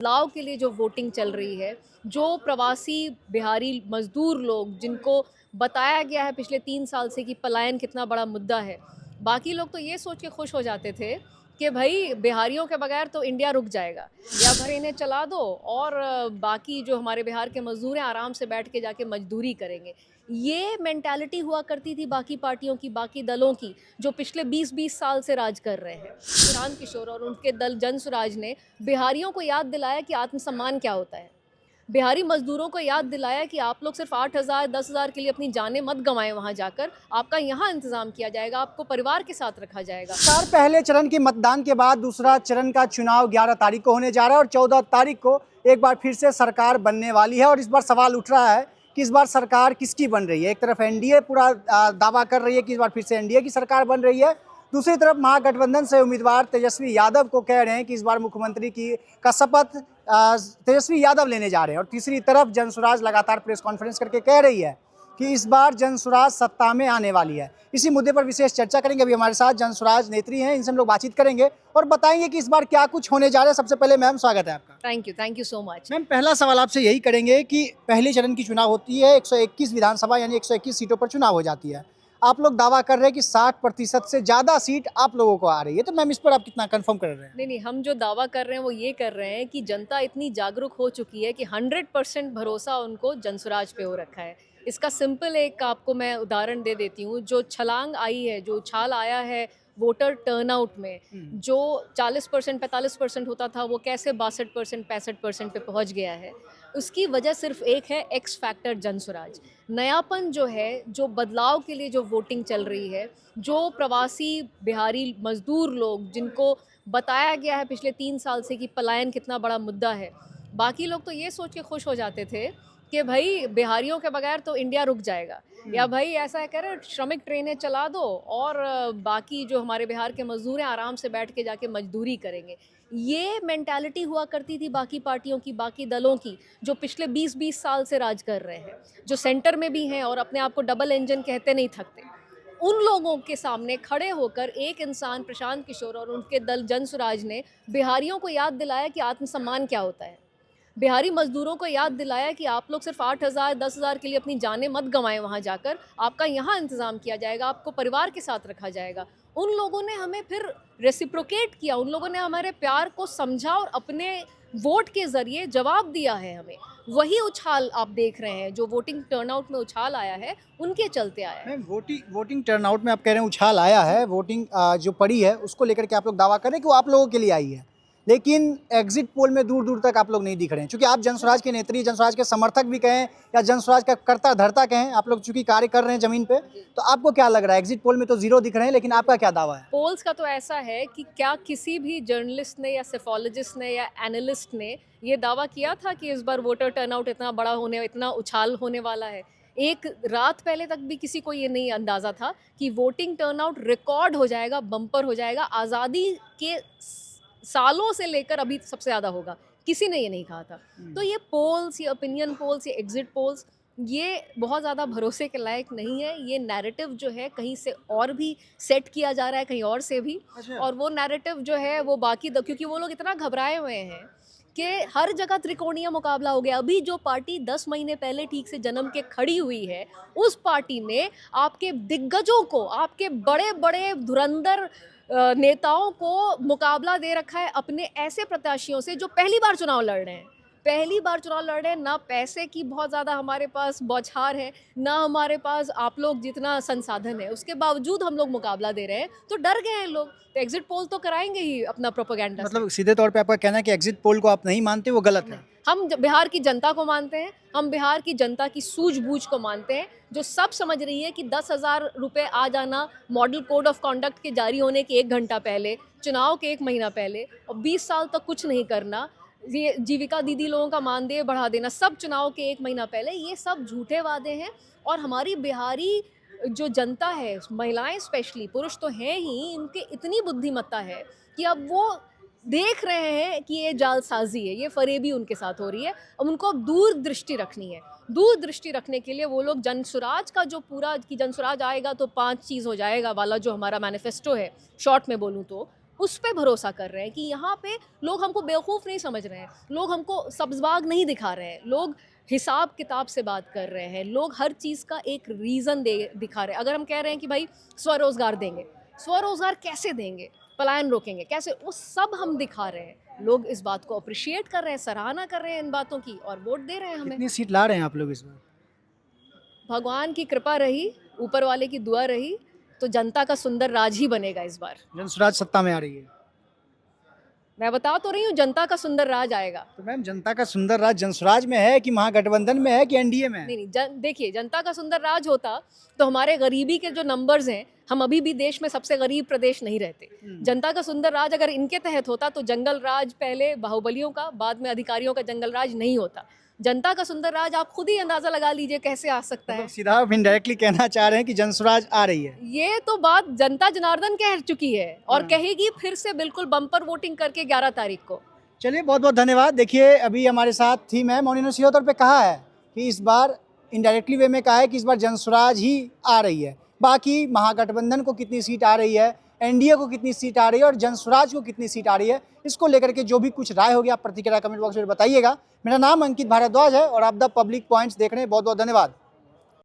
बदलाव के लिए जो वोटिंग चल रही है, जो प्रवासी बिहारी मजदूर लोग जिनको बताया गया है पिछले 3 साल से कि पलायन कितना बड़ा मुद्दा है, बाकी लोग तो ये सोच के खुश हो जाते थे कि भाई बिहारियों के बगैर तो इंडिया रुक जाएगा, या भाई इन्हें चला दो और बाकी जो हमारे बिहार के मजदूर हैं आराम से बैठ के जाके मजदूरी करेंगे। ये मेंटालिटी हुआ करती थी बाकी पार्टियों की, बाकी दलों की, जो पिछले 20-20 साल से राज कर रहे हैं। प्रशांत किशोर और उनके दल जनसुराज ने बिहारियों को याद दिलाया कि आत्मसम्मान क्या होता है। बिहारी मजदूरों को याद दिलाया कि आप लोग सिर्फ 8,000 10,000 के लिए अपनी जानें मत गंवाएं, वहाँ जाकर आपका यहाँ इंतजाम किया जाएगा, आपको परिवार के साथ रखा जाएगा। पहले चरण के मतदान के बाद दूसरा चरण का चुनाव 11 तारीख को होने जा रहा है और 14 तारीख को एक बार फिर से सरकार बनने वाली है। और इस बार सवाल उठ रहा है कि इस बार सरकार किसकी बन रही है। एक तरफ एनडीए पूरा दावा कर रही है कि इस बार फिर से एनडीए की सरकार बन रही है, दूसरी तरफ महागठबंधन से उम्मीदवार तेजस्वी यादव को कह रहे हैं कि इस बार मुख्यमंत्री का शपथ तेजस्वी यादव लेने जा रहे हैं। और तीसरी तरफ जनसुराज लगातार प्रेस कॉन्फ्रेंस करके कह रही है कि इस बार जनसुराज सत्ता में आने वाली है। इसी मुद्दे पर विशेष चर्चा करेंगे। अभी हमारे साथ जनसुराज नेत्री हैं, इनसे हम लोग बातचीत करेंगे और बताएंगे कि इस बार क्या कुछ होने जा रहा है। सबसे पहले मैम स्वागत है आपका। Thank you so much. Ma'am पहला सवाल आपसे यही करेंगे कि पहले चरण की चुनाव होती है, 121 विधानसभा यानी 121 सीटों पर चुनाव हो जाती है। आप लोग दावा कर रहे हैं कि 60% से ज़्यादा सीट आप लोगों को आ रही है, तो मैम इस पर आप कितना कंफर्म कर रहे हैं? नहीं, हम जो दावा कर रहे हैं वो ये कर रहे हैं कि जनता इतनी जागरूक हो चुकी है कि 100% भरोसा उनको जनसुराज पे हो रखा है। इसका सिंपल एक आपको मैं उदाहरण दे देती हूँ। जो छलांग आई है, जो उछाल आया है वोटर टर्नआउट में, जो 40% 45% होता था वो कैसे 62% 65% पे पहुँच गया है, उसकी वजह सिर्फ एक है, एक्स फैक्टर जनसुराज। नयापन जो है, जो बदलाव के लिए जो वोटिंग चल रही है, जो प्रवासी बिहारी मजदूर लोग जिनको बताया गया है पिछले 3 साल से कि पलायन कितना बड़ा मुद्दा है, बाकी लोग तो ये सोच के खुश हो जाते थे कि भाई बिहारियों के बगैर तो इंडिया रुक जाएगा, या भाई ऐसा कह रहे श्रमिक ट्रेनें चला दो और बाकी जो हमारे बिहार के मजदूर हैं आराम से बैठ के जाके मजदूरी करेंगे। ये मेंटालिटी हुआ करती थी बाकी पार्टियों की, बाकी दलों की, जो पिछले 20-20 साल से राज कर रहे हैं, जो सेंटर में भी हैं और अपने आप को डबल इंजन कहते नहीं थकते। उन लोगों के सामने खड़े होकर एक इंसान प्रशांत किशोर और उनके दल जनसुराज ने बिहारियों को याद दिलाया कि आत्मसम्मान क्या होता है। बिहारी मजदूरों को याद दिलाया कि आप लोग सिर्फ 8,000 10,000 के लिए अपनी जानें मत गंवाएं, वहाँ जाकर आपका यहाँ इंतज़ाम किया जाएगा, आपको परिवार के साथ रखा जाएगा। उन लोगों ने हमें फिर रेसिप्रोकेट किया, उन लोगों ने हमारे प्यार को समझा और अपने वोट के ज़रिए जवाब दिया है हमें। वही उछाल आप देख रहे हैं, जो वोटिंग टर्नआउट में उछाल आया है, उनके चलते आया है। वोटिंग टर्नआउट में आप कह रहे हैं उछाल आया है, वोटिंग जो पड़ी है उसको लेकर के आप लोग दावा कर रहे हैं कि वो आप लोगों के लिए आई है, लेकिन एग्जिट पोल में दूर दूर तक आप लोग नहीं दिख रहे हैं। चूंकि आप जनसुराज के नेत्री, जनसुराज के समर्थक भी कहें या जनसुराज का कर्ता धर्ता कहें, आप लोग चूंकि कार्य कर रहे हैं जमीन पे, तो आपको क्या लग रहा है? एग्जिट पोल में तो जीरो दिख रहे हैं, लेकिन आपका क्या दावा है? पोल्स का तो ऐसा है कि क्या किसी भी जर्नलिस्ट ने या सेफोलॉजिस्ट ने या एनालिस्ट ने ये दावा किया था कि इस बार वोटर टर्नआउट इतना बड़ा होने, इतना उछाल होने वाला है? एक रात पहले तक भी किसी को ये नहीं अंदाज़ा था कि वोटिंग टर्नआउट रिकॉर्ड हो जाएगा, बम्पर हो जाएगा, आज़ादी के सालों से लेकर अभी सबसे ज़्यादा होगा। किसी ने ये नहीं कहा था। तो ये पोल्स, ये ओपिनियन पोल्स, ये एग्जिट पोल्स, ये बहुत ज़्यादा भरोसे के लायक नहीं है। ये नैरेटिव जो है कहीं से और भी सेट किया जा रहा है, कहीं और से भी। और वो नैरेटिव जो है वो बाकी क्योंकि वो लोग इतना घबराए हुए हैं कि हर जगह त्रिकोणीय मुकाबला हो गया। अभी जो पार्टी 10 महीने पहले ठीक से जन्म के खड़ी हुई है, उस पार्टी ने आपके दिग्गजों को, आपके बड़े बड़े धुरंधर नेताओं को मुकाबला दे रखा है अपने ऐसे प्रत्याशियों से जो पहली बार चुनाव लड़ रहे हैं। ना पैसे की बहुत ज़्यादा हमारे पास बौछार है, ना हमारे पास आप लोग जितना संसाधन है, उसके बावजूद हम लोग मुकाबला दे रहे हैं, तो डर गए हैं लोग। तो एग्जिट पोल तो कराएंगे ही अपना प्रोपेगेंडा। मतलब सीधे तौर पे आपका कहना है कि एग्जिट पोल को आप नहीं मानते, वो गलत है? हम बिहार की जनता को मानते हैं, हम बिहार की जनता की सूझबूझ को मानते हैं, जो सब समझ रही है कि 10,000 रुपये आ जाना मॉडल कोड ऑफ कॉन्डक्ट के जारी होने के 1 घंटा पहले, चुनाव के 1 महीना पहले, और 20 साल तक कुछ नहीं करना, ये जीविका दीदी लोगों का मानदेय बढ़ा देना, सब चुनाव के 1 महीना पहले, ये सब झूठे वादे हैं। और हमारी बिहारी जो जनता है, महिलाएं स्पेशली, पुरुष तो हैं ही, इनके इतनी बुद्धिमत्ता है कि अब वो देख रहे हैं कि ये जालसाजी है, ये फरेबी उनके साथ हो रही है। अब उनको अब दूरदृष्टि रखनी है। दूरदृष्टि रखने के लिए वो लोग जनसुराज का जो पूरा कि जनसुराज आएगा तो 5 चीज़ हो जाएगा वाला जो हमारा मैनिफेस्टो है, शॉर्ट में बोलूँ तो उस पे भरोसा कर रहे हैं कि यहाँ पे लोग हमको बेवकूफ़ नहीं समझ रहे हैं, लोग हमको सब्ज़बाग नहीं दिखा रहे हैं, लोग हिसाब किताब से बात कर रहे हैं, लोग हर चीज़ का एक रीज़न दिखा रहे हैं। अगर हम कह रहे हैं कि भाई स्वरोज़गार देंगे, स्वरोज़गार कैसे देंगे, पलायन रोकेंगे कैसे, वो सब हम दिखा रहे हैं। लोग इस बात को अप्रिशिएट कर रहे हैं, सराहना कर रहे हैं इन बातों की और वोट दे रहे हैं हमें। कितनी सीट ला रहे हैं आप लोग इस बार? भगवान की कृपा रही, ऊपर वाले की दुआ रही, तो जनता का सुंदर राज ही बनेगा इस बार। जनसुराज सत्ता में आ रही है। मैं बता तो रही हूँ, जनता का सुंदर राज आएगा। तो मैम, जनता का सुंदर राज जनसुराज में है कि महागठबंधन में है कि एनडीए में है? नहीं देखिए, जनता का सुंदर राज होता तो हमारे गरीबी के जो नंबर्स हैं, हम अभी भी देश में सबसे गरीब प्रदेश नहीं रहते। जनता का सुंदर राज अगर इनके तहत होता तो जंगल राज पहले बाहुबलियों का, बाद में अधिकारियों का जंगल राज नहीं होता। जनता का सुंदर राज आप खुद ही अंदाजा लगा लीजिए कैसे आ सकता है। मतलब सीधा आप इनडायरेक्टली कहना चाह रहे हैं कि जनसुराज आ रही है। ये तो बात जनता जनार्दन कह चुकी है और कहेगी फिर से, बिल्कुल बम्पर वोटिंग करके 11 तारीख को। चलिए, बहुत बहुत धन्यवाद। देखिए, अभी हमारे साथ थी मैम, उन्होंने सीधे तौर पे कहा है कि इस बार इनडायरेक्टली वे में कहा है कि इस बार जनसुराज ही आ रही है। बाकी महागठबंधन को कितनी सीट आ रही है, एनडीए को कितनी सीट आ रही है और जनसुराज को कितनी सीट आ रही है, इसको लेकर के जो भी कुछ राय होगी आप प्रतिक्रिया कमेंट बॉक्स में बताइएगा। मेरा नाम अंकित भारद्वाज है और आप द पब्लिक पॉइंट्स देख रहे हैं। बहुत बहुत धन्यवाद।